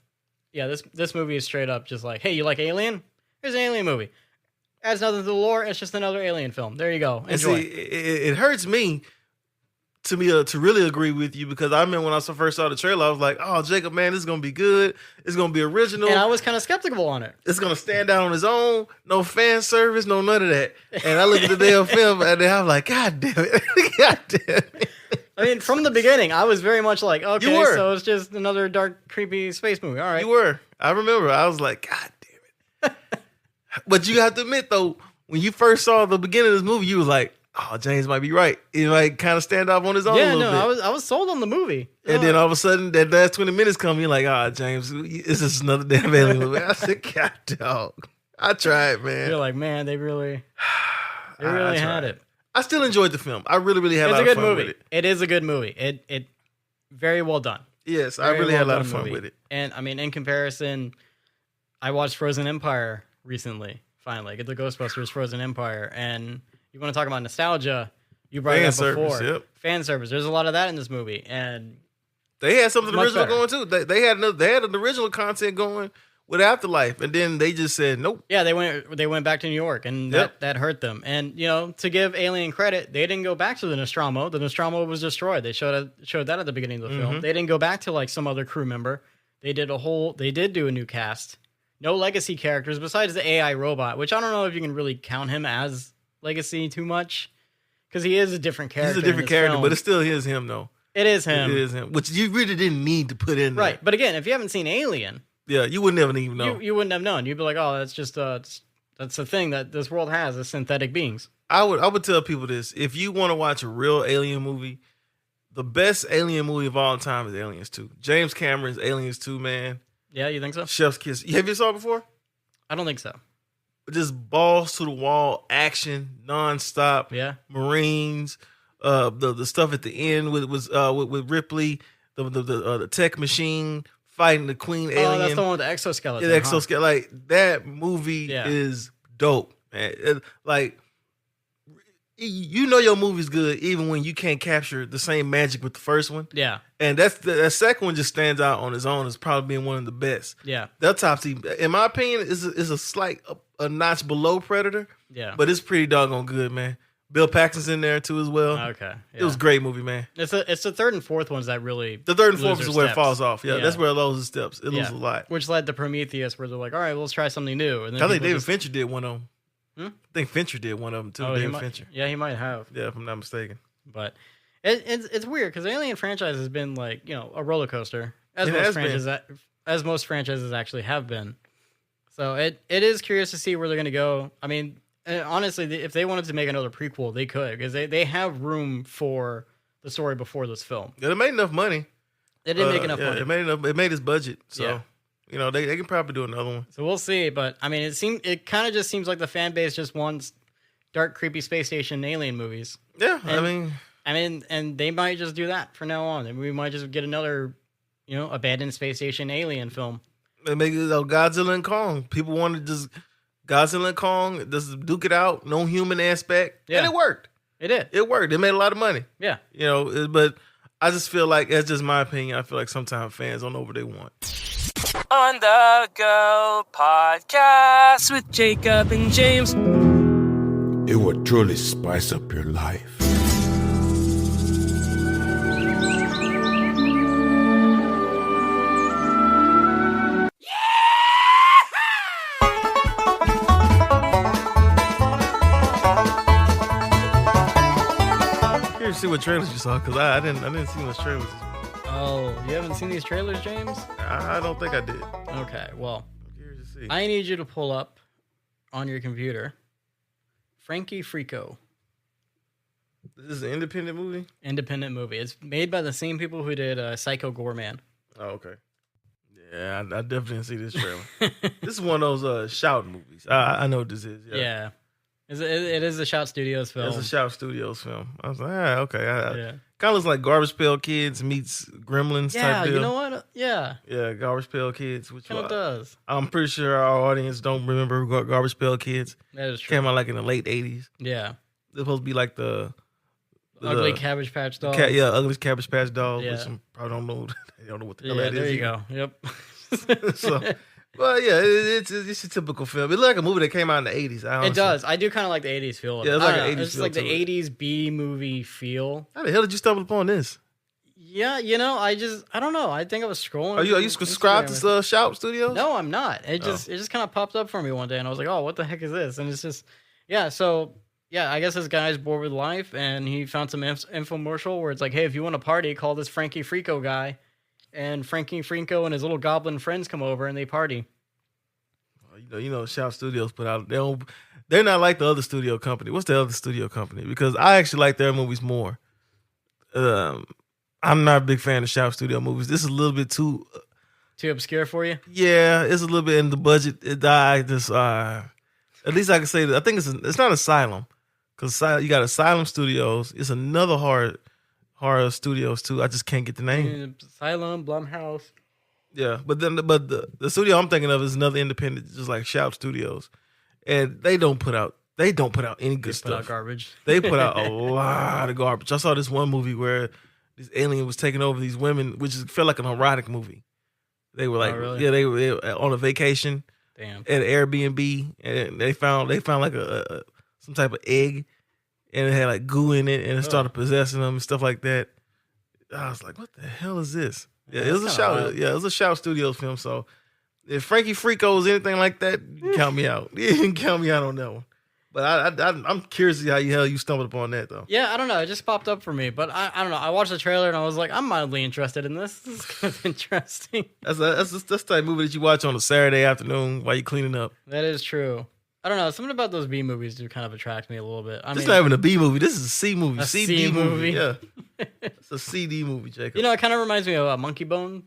yeah, this movie is straight up just like, hey, you like Alien? Here's an Alien movie. Adds nothing to the lore. It's just another Alien film. There you go. Enjoy. And see, it hurts me to really agree with you, because I remember when I first saw the trailer, I was like, "Oh, Jacob, man, this is gonna be good. It's gonna be original, And I was kind of skeptical on it. it's gonna stand out on its own. No fan service, no none of that." And I look at the damn film, and then I'm like, "God damn it, God damn it." I mean, from the beginning, I was very much like, okay, were. so it's just another dark, creepy space movie. All right. You were. I remember. I was like, "God damn it." But you have to admit, though, when you first saw the beginning of this movie, you was like, "Oh, James might be right." It might kind of stand up on his own a Yeah, little no, bit. I was sold on the movie. And then all of a sudden, that last 20 minutes come, you're like, "Ah, James, this is another damn alien movie." I said, "God, dog." I tried, man. You're like, man, they really I had tried. it. I still enjoyed the film. I really, really had It's a a lot of good fun movie. with it. It is a good movie. It very well done. Yes, I Very really had a well lot of done fun movie. with it. And I mean, in comparison, I watched Frozen Empire recently. Finally, get the Ghostbusters Frozen Empire, and you want to talk about nostalgia? You brought it up before. Yep. Fan service. There's a lot of that in this movie, and They had something Much original better. going too. They had an original content going with Afterlife, and then they just said nope. yeah, they went back to New York, and Yep. that hurt them. And to give Alien credit, they didn't go back to the Nostromo. The Nostromo was destroyed. They showed that at the beginning of the film. They didn't go back to like some other crew member. They did do a new cast. No legacy characters besides the AI robot, which I don't know if you can really count him as legacy too much, because he is a different character. He's a different in this character, film. but it still is him though. It is him. It is him, which you really didn't need to put in there. Right. But again, if you haven't seen Alien, Yeah, you wouldn't even know. you wouldn't have known. You'd be like, oh, that's just that's the thing that this world has, is synthetic beings. I would tell people this: if you want to watch a real alien movie, the best alien movie of all time is Aliens 2. James Cameron's Aliens 2, man. Yeah, you think so? Chef's kiss. Have you saw it before? I don't think so. Just balls to the wall action, nonstop. Yeah. Marines, the stuff at the end with Ripley, the tech machine fighting the Queen alien. Oh, that's the one with the exoskeleton. Yeah, the exoskeleton. Like that movie Yeah. is dope, man. Like you know your movie's good even when you can't capture the same magic with the first one. Yeah. And that second one just stands out on its own as probably being one of the best. Yeah. The autopsy, in my opinion, is a slight a notch below Predator, Yeah. but it's pretty doggone good, man. Bill Paxton's in there too as well. Okay. It was a great movie, man. It's the third and fourth ones that really The third and lose fourth their is where it steps. falls off. Yeah, Yeah. that's where it loses steps. It loses a Yeah. lot. Which led to Prometheus, where they're like, all right, well, let's try something new. And then I think people David just- Fincher did one of them. Hmm? I think Fincher did one of them too. Oh, he David might, Fincher. yeah, he might have. Yeah, if I'm not mistaken. But it's weird because the Alien franchise has been like a roller coaster, as It most has been. franchises as most franchises actually have been. So it is curious to see where they're going to go. I mean, honestly, if they wanted to make another prequel, they could, because they have room for the story before this film. Yeah, it made enough money. They didn't make enough yeah, money. It made his budget. So Yeah. they can probably do another one. So we'll see. But I mean, it kind of just seems like the fan base just wants dark, creepy space station alien movies. Yeah, And- and they might just do that from now on. And we might just get another, abandoned space station alien film. they make it Godzilla and Kong. People wanted just Godzilla and Kong, just duke it out, no human aspect, Yeah. and it worked. It did. It worked. It made a lot of money. Yeah. But I just feel like, that's just my opinion, I feel like sometimes fans don't know what they want. On the Go podcast with Jacob and James. It would truly spice up your life. Here to see what trailers you saw, because I didn't see much trailers. Oh, you haven't seen these trailers, James? I don't think I did. Okay, well, I'm curious to see. I need you to pull up on your computer Frankie Frico, This is an independent movie? independent movie. It's made by the same people who did Psycho Gorman. Oh, okay. Yeah, I definitely didn't see this trailer. This is one of those shout movies. I know what this is. Yeah. It is a Shout Studios film. It's a Shout Studios film. I was like, okay. Yeah. Kind of looks like Garbage Pail Kids meets Gremlins Yeah, type deal. you know what? Yeah, Yeah, Garbage Pail Kids. Which kind of does. I'm pretty sure our audience don't remember Garbage Pail Kids. That is true. Came out like in the late 80s. Yeah. They're supposed to be like the Ugly Cabbage Patch Doll. Ugly Cabbage Patch Dolls. Yeah. Which some probably don't know. They don't know what the hell Yeah, that there is. you either. go. Yep. So, Well, yeah, it's a typical film. It looked like a movie that came out in the 80s. It does. I do kind of like the 80s feel of it. Yeah, it's like I an don't know, 80s it's feel like the to it. 80s B movie feel. How the hell did you stumble upon this? Yeah, I don't know. I think I was scrolling. Are you through subscribed Instagram to Shout Studios? No, I'm not. It just kind of popped up for me one day, and I was like, "Oh, what the heck is this?" And it's just, yeah. So yeah, I guess this guy's bored with life, and he found some infomercial where it's like, "Hey, if you want to party, call this Frankie Frico guy," and Frankie Frico and his little goblin friends come over and they party. You know, Shout Studios put out. They're not like the other studio company. What's the other studio company? Because I actually like their movies more. I'm not a big fan of Shout Studio movies. This is a little bit too obscure for you. Yeah, it's a little bit in the budget. At least I can say that. I think it's not Asylum, because you got Asylum Studios. It's another horror studios too. I just can't get the name. Asylum, Blumhouse. Yeah, but the studio I'm thinking of is another independent, just like Shout Studios, and they don't put out any good stuff. Put out garbage. They put out a lot of garbage. I saw this one movie where this alien was taking over these women, which felt like an erotic movie. They were like, really? yeah, they were on a vacation. Damn. At Airbnb, and they found like some type of egg, and it had like goo in it, and it started possessing them and stuff like that. I was like, what the hell is this? Yeah, it was a Shout. Wild. Yeah, it was a Shout Studios film. So if Frankie Frico is anything like that, you can count me out. You can count me out on that one. But I'm curious to see how the hell you stumbled upon that though. Yeah, I don't know. It just popped up for me, but I don't know. I watched the trailer and I was like, I'm mildly interested in this. This is kind of interesting. That's the type of movie that you watch on a Saturday afternoon while you're cleaning up. That is true. I don't know. Something about those B movies do kind of attract me a little bit. It's not even a B movie. This is a C movie. A CD C movie. Yeah, it's a CD movie, Jacob. You know, it kind of reminds me of Monkey Bone.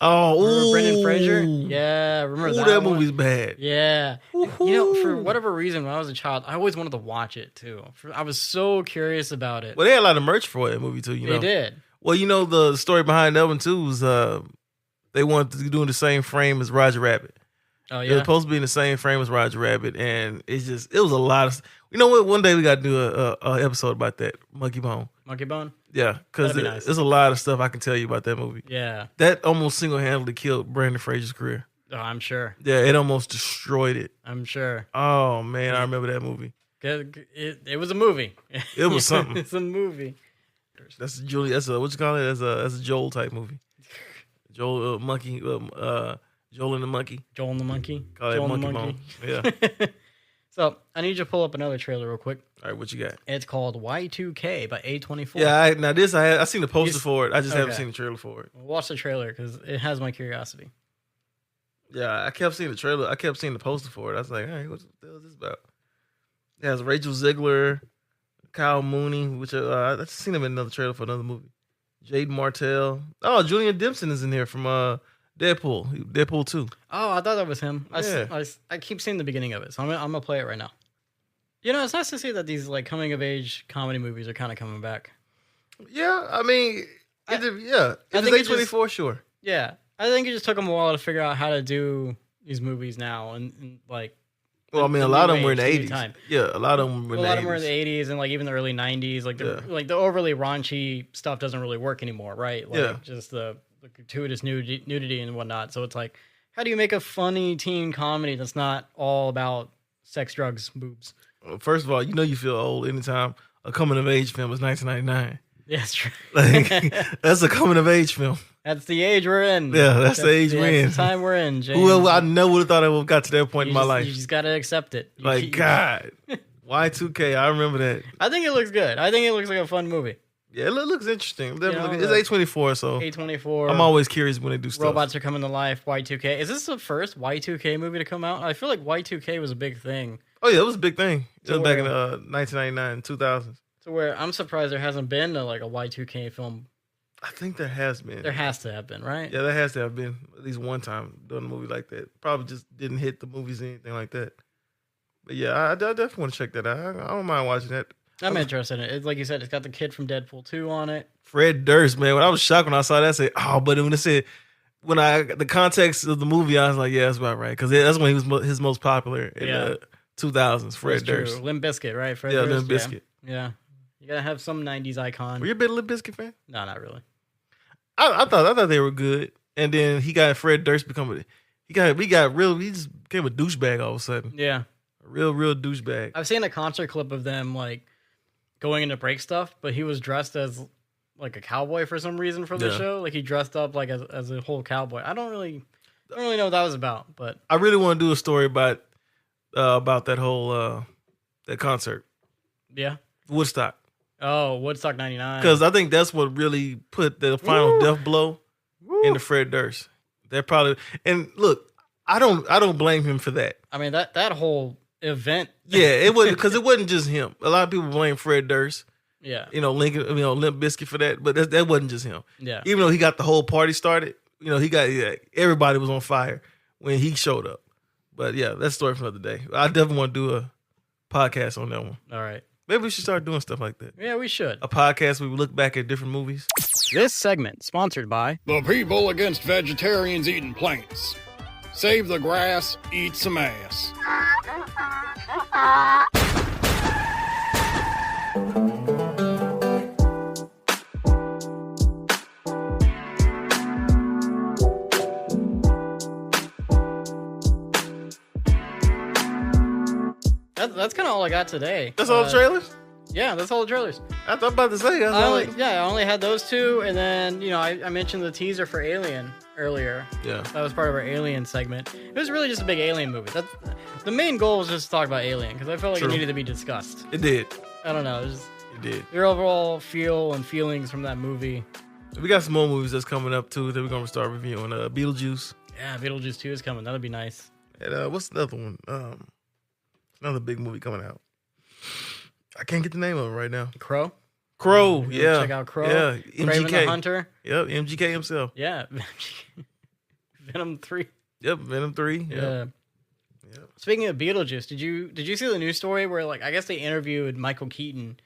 Oh, Brendan Fraser. Yeah, remember that? That movie's bad. Yeah. You know, for whatever reason, when I was a child, I always wanted to watch it too. I was so curious about it. Well, they had a lot of merch for that movie too. You know, they did. Well, you know the story behind that one too was they wanted to do in the same frame as Roger Rabbit. Oh yeah, it was supposed to be in the same frame as Roger Rabbit, and it was a lot of. You know what? One day we got to do a episode about that Monkey Bone. Monkey Bone. Yeah, because there's a lot of stuff I can tell you about that movie. Yeah, that almost single-handedly killed Brendan Fraser's career. Oh, I'm sure. Yeah, it almost destroyed it. I'm sure. Oh man, I remember that movie. It was a movie. It was something. It's a movie. That's Julie. That's what you call it? That's a Joel type movie. Joel monkey. Joel and the monkey. Joel and the monkey. Call it Monkey Bone. Yeah. So I need you to pull up another trailer real quick. All right, what you got? It's called Y2K by A24. Yeah, I seen the poster for it. I just haven't seen the trailer for it. Watch the trailer because it has my curiosity. Yeah, I kept seeing the trailer. I kept seeing the poster for it. I was like, hey, what the hell is this about? It has Rachel Zegler, Kyle Mooney, which I just seen him in another trailer for another movie. Jade Martell. Oh, Julian Dempsey is in here from Deadpool 2. Oh, I thought that was him. Yeah. I keep seeing the beginning of it, so I'm gonna play it right now. You know, it's nice to see that these like coming of age comedy movies are kind of coming back. Yeah, I mean, if it's A24, sure. Yeah, I think it just took them a while to figure out how to do these movies now, and like. Well, I mean, a lot of them were in the 80s. Yeah, a lot of them were in the 80s. A lot of them were in the 80s and like even the early 90s. Like the overly raunchy stuff doesn't really work anymore, right? Like just the gratuitous nudity and whatnot. So it's like, how do you make a funny teen comedy that's not all about sex, drugs, boobs? Well, first of all, you know you feel old anytime a coming of age film is 1999. Yeah, that's true. Like, that's a coming of age film. That's the age we're in. Yeah, that's the age we're in. That's the time we're in, James. Who I never would have thought I would have got to that point in my life. You just got to accept it. God. Y2K, I remember that. I think it looks good. I think it looks like a fun movie. Yeah, it looks interesting. It's A24, so A24. I'm always curious when they do stuff. Robots are coming to life. Y2K. Is this the first Y2K movie to come out? I feel like Y2K was a big thing. Oh yeah, it was a big thing. It was back in 1999, 2000s. So where I'm surprised there hasn't been like a Y2K film. I think there has been. There has to have been, right? Yeah, there has to have been at least one time doing a movie like that. Probably just didn't hit the movies or anything like that. But yeah, I definitely want to check that out. I don't mind watching that. I'm interested in it. It's like you said, it's got the kid from Deadpool 2 on it. Fred Durst, man. When I was shocked when I saw that, I said, oh, but when it said, the context of the movie, I was like, yeah, that's about right. Because that's when he was his most popular in the 2000s, Fred Durst. Limp Bizkit, right? Fred Durst. Limp Bizkit. Yeah. You got to have some 90s icon. Were you a big Limp Bizkit fan? No, not really. I thought they were good. And then he got Fred Durst becoming He just became a douchebag all of a sudden. Yeah. A real douchebag. I've seen a concert clip of them like going into break stuff, but he was dressed as like a cowboy for some reason for the show. Like he dressed up like as a whole cowboy. I don't really know what that was about, but I really want to do a story about that whole that concert. Yeah. Woodstock. Oh, Woodstock 99. Because I think that's what really put the final death blow into Fred Durst. That probably, and look, I don't blame him for that. I mean that whole event. Yeah, it wasn't because it wasn't just him. A lot of people blame Fred Durst. Yeah. Limp Bizkit for that, but that wasn't just him. Yeah. Even though he got the whole party started, everybody was on fire when he showed up. But yeah, that's a story for another day. I definitely want to do a podcast on that one. All right. Maybe we should start doing stuff like that. Yeah, we should. A podcast where we look back at different movies. This segment sponsored by The people against vegetarians eating plants. Save the grass, eat some ass. That's kind of all I got today. That's all the trailers? Yeah, that's all the trailers. I was about to say. I only had those two, and then I mentioned the teaser for Alien earlier. Yeah, that was part of our Alien segment. It was really just a big Alien movie. The main goal was just to talk about Alien because I felt like it needed to be discussed. It did. I don't know. It did. Your overall feel and feelings from that movie. We got some more movies that's coming up too that we're gonna start reviewing. Beetlejuice. Yeah, Beetlejuice 2 is coming. That'll be nice. And what's another one? Another big movie coming out. I can't get the name of it right now. Crow, yeah. Check out Crow. Yeah, MGK. Kraven the Hunter. Yep, MGK himself. Yeah. Venom 3. Yep, Venom 3. Yeah. Speaking of Beetlejuice, did you see the news story where I guess they interviewed Michael Keaton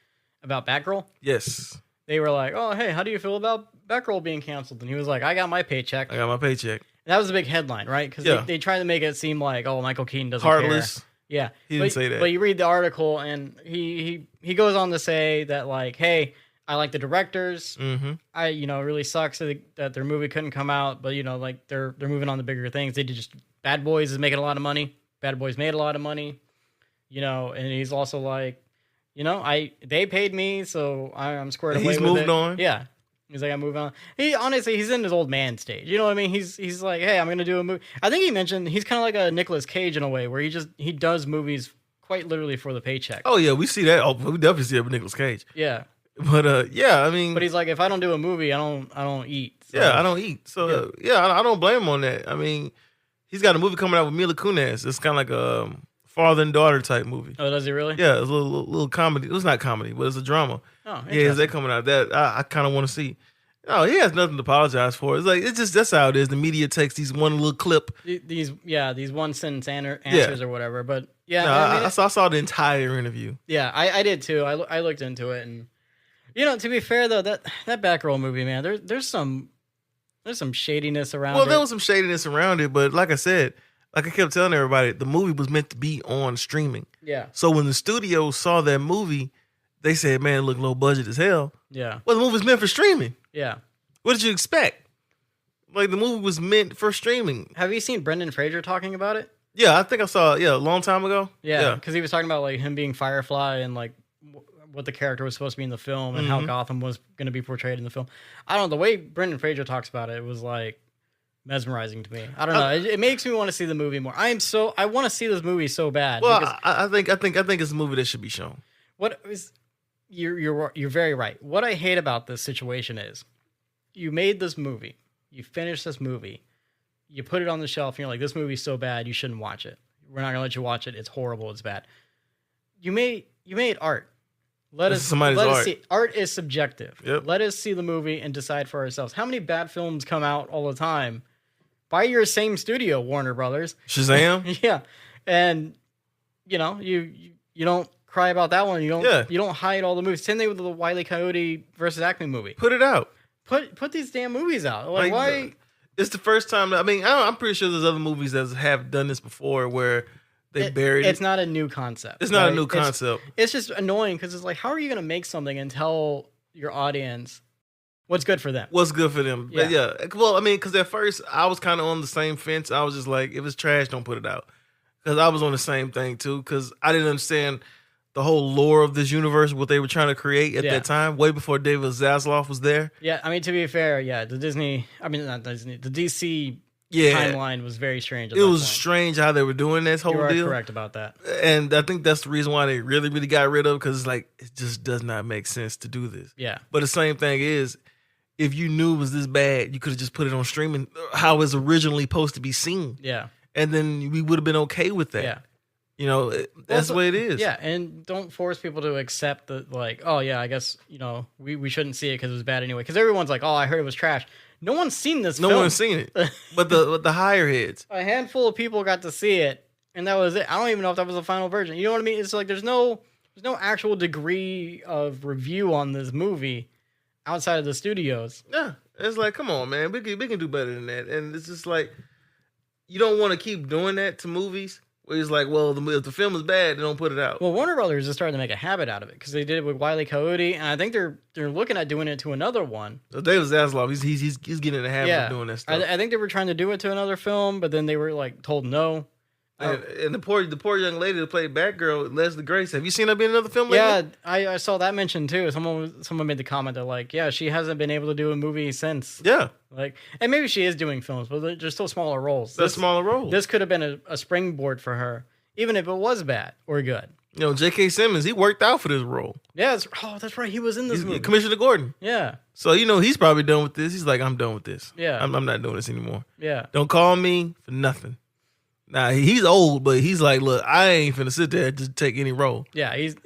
about Batgirl? Yes. They were like, "Oh, hey, how do you feel about Batgirl being canceled?" And he was like, "I got my paycheck." And that was a big headline, right? Because they tried to make it seem like, oh, Michael Keaton doesn't heartless. care. Yeah, he didn't say that. But you read the article, and he goes on to say that hey, I like the directors. Mm-hmm. It really sucks that their movie couldn't come out, but they're moving on to bigger things. They did just Bad Boys is making a lot of money. Bad Boys made a lot of money, and he's also like, they paid me, so I'm squared away with it. He's moved on. Yeah. He's like, I'm moving on. He's in his old man stage. You know what I mean? He's like, hey, I'm going to do a movie. I think he mentioned he's kind of like a Nicolas Cage in a way where he does movies quite literally for the paycheck. Oh, yeah. We see that. Oh, we definitely see it with Nicolas Cage. Yeah. But, I mean. But he's like, if I don't do a movie, I don't eat. So. Yeah, I don't eat. So, I don't blame him on that. I mean, he's got a movie coming out with Mila Kunis. It's kind of like a father and daughter type movie. Oh, does he really? Yeah, it's a little comedy. It's not comedy, but it's a drama. Oh, yeah, is that coming out? That I kind of want to see. No, he has nothing to apologize for. It's like that's how it is. The media takes these one little clip. These one sentence answers or whatever. But yeah, no, I saw the entire interview. Yeah, I did too. I looked into it, and to be fair though, that Batgirl movie, man, there's some shadiness around it. Well, there was some shadiness around it, but like I said, like I kept telling everybody, the movie was meant to be on streaming. Yeah. So when the studio saw that movie, they said, "Man, it looked low budget as hell." Yeah. Well, the movie's meant for streaming. Yeah. What did you expect? Like, the movie was meant for streaming. Have you seen Brendan Fraser talking about it? Yeah, I think I saw it, a long time ago. Yeah, because he was talking about, him being Firefly and, what the character was supposed to be in the film and how Gotham was going to be portrayed in the film. I don't know. The way Brendan Fraser talks about it was, mesmerizing to me. I don't know. It makes me want to see the movie more. I want to see this movie so bad. Well, I think it's a movie that should be shown. You're very right. What I hate about this situation is you made this movie, you finished this movie, you put it on the shelf, and you're like, this movie's so bad, you shouldn't watch it. We're not gonna let you watch it. It's horrible. It's bad. You made art. Let us see. Art is subjective. Yep. Let us see the movie and decide for ourselves. How many bad films come out all the time by your same studio, Warner Brothers? Shazam. Yeah, and you don't cry about that one. You don't hide all the movies. Same thing with the Wile E. Coyote versus Acme movie. Put it out. Put these damn movies out. Why? It's the first time. I mean, I'm pretty sure there's other movies that have done this before where they buried it. It's not a new concept. It's not a new concept. It's just annoying because it's like, how are you going to make something and tell your audience What's good for them? What's good for them? Yeah. But yeah. Well, I mean, because at first I was kind of on the same fence. I was just like, if it's trash, don't put it out. Because I was on the same thing too. Because I didn't understand the whole lore of this universe, what they were trying to create at that time, way before David Zaslav was there. Yeah, I mean, to be fair, the DC timeline was very strange. It was strange how they were doing this whole deal. You are correct about that. And I think that's the reason why they really, really got rid of it, because it's like, it just does not make sense to do this. Yeah. But the same thing is, if you knew it was this bad, you could have just put it on streaming how it was originally supposed to be seen. Yeah. And then we would have been okay with that. Yeah. You know, that's the way it is. Yeah, and don't force people to accept that, like, oh, yeah, I guess, we shouldn't see it because it was bad anyway. Because everyone's like, oh, I heard it was trash. No one's seen this film. No one's seen it. But the higher heads. A handful of people got to see it, and that was it. I don't even know if that was the final version. You know what I mean? It's like there's no actual degree of review on this movie outside of the studios. Yeah, it's like, come on, man. We can do better than that. And it's just like, you don't want to keep doing that to movies. Where it's like, well, if the film is bad, they don't put it out. Well, Warner Brothers is starting to make a habit out of it because they did it with Wile E. Coyote, and I think they're looking at doing it to another one. So David Zaslav, he's getting in the habit of doing that stuff. I think they were trying to do it to another film, but then they were like told no. And the poor young lady that played Batgirl, Leslie Grace. Have you seen her be in another film lately? Yeah, I saw that mentioned too. Someone made the comment that like, yeah, she hasn't been able to do a movie since. Yeah. Like, and maybe she is doing films, but they're still smaller roles. Smaller roles. This could have been a springboard for her, even if it was bad or good. You know, J.K. Simmons, he worked out for this role. Yeah, that's right. He was in this movie. Commissioner Gordon. Yeah. So, he's probably done with this. He's like, I'm done with this. Yeah. I'm not doing this anymore. Yeah. Don't call me for nothing. Now, he's old, but he's like, look, I ain't finna sit there and just take any role. Yeah, he's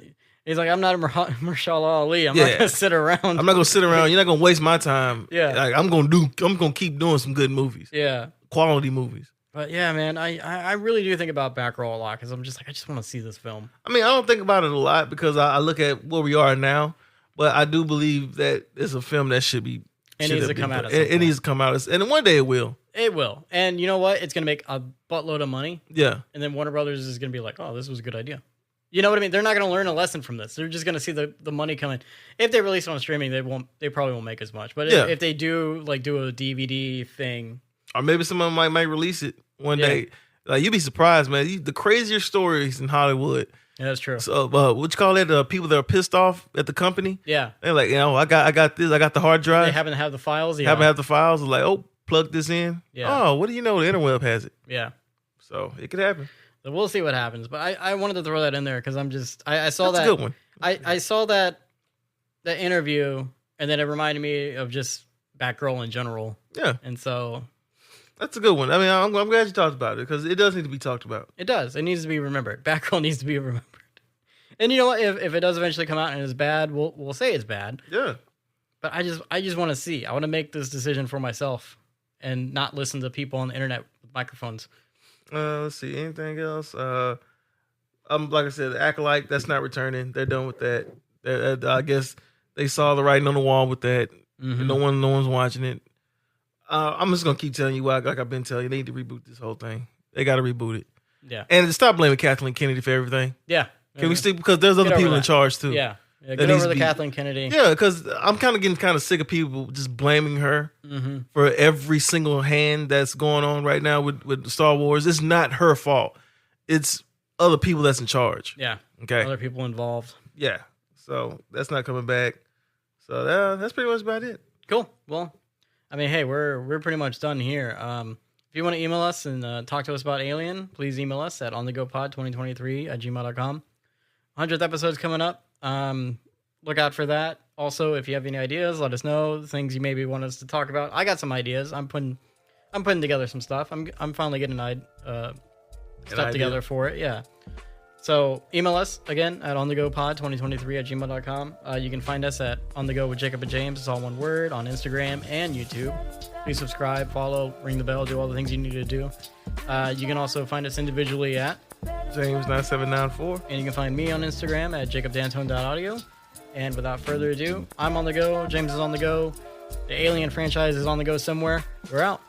like, I'm not a Mahershala Ali. I'm not gonna sit around. I'm not gonna sit around. You're not gonna waste my time. Yeah. Like, I'm gonna keep doing some good movies. Yeah. Quality movies. But yeah, man, I really do think about Batgirl a lot because I'm just like, I just want to see this film. I mean, I don't think about it a lot because I look at where we are now, but I do believe that it's a film that should be. It needs to come out. It needs to come out, and one day it will. It will, and you know what? It's gonna make a buttload of money. Yeah, and then Warner Brothers is gonna be like, "Oh, this was a good idea." You know what I mean? They're not gonna learn a lesson from this. They're just gonna see the money coming. If they release it on streaming, they probably won't make as much. But if they do do a DVD thing, or maybe someone might release it one day. Like, you'd be surprised, man. The crazier stories in Hollywood. Yeah, that's true. So, what you call it? People that are pissed off at the company. Yeah, they're like, I got this. I got the hard drive. They happen to have the files. Yeah, happen to have the files. They're like, oh, plug this in. Yeah. Oh, what do you know? The interweb has it. Yeah. So it could happen. So we'll see what happens. But I wanted to throw that in there because I'm just I saw That's that. a good one. I saw that interview and then it reminded me of just Batgirl in general. Yeah. And so. That's a good one. I mean, I'm glad you talked about it because it does need to be talked about. It does. It needs to be remembered. Batgirl needs to be remembered. And you know what? If it does eventually come out and it's bad, we'll say it's bad. Yeah. But I just want to see. I want to make this decision for myself and not listen to people on the internet with microphones. Let's see. Anything else? Like I said, the Acolyte, that's not returning. They're done with that. I guess they saw the writing on the wall with that. Mm-hmm. No one's watching it. I'm just gonna keep telling you like I've been telling you, they need to reboot this whole thing. They got to reboot it. Yeah. And stop blaming Kathleen Kennedy for everything. Yeah. Can we stick, because there's other people in charge too. Yeah. Get over the Kathleen Kennedy. Yeah, because I'm getting sick of people just blaming her for every single hand that's going on right now with Star Wars. It's not her fault. It's other people that's in charge. Yeah. Okay. Other people involved. Yeah. So that's not coming back. So that's pretty much about it. Cool. Well, I mean, hey, we're pretty much done here. If you want to email us and talk to us about Alien, please email us at onthegopod2023@gmail.com. 100th episode's coming up. Look out for that. Also, if you have any ideas, let us know. Things you maybe want us to talk about. I got some ideas. I'm putting together some stuff. I'm finally getting stuff together for it. Yeah. So email us again at onthegopod2023@gmail.com. You can find us at On The Go with Jacob and James. It's all one word on Instagram and YouTube. Please subscribe, follow, ring the bell, do all the things you need to do. You can also find us individually at James9794. And you can find me on Instagram at jacobdantone.audio. And without further ado, I'm on the go. James is on the go. The Alien franchise is on the go somewhere. We're out.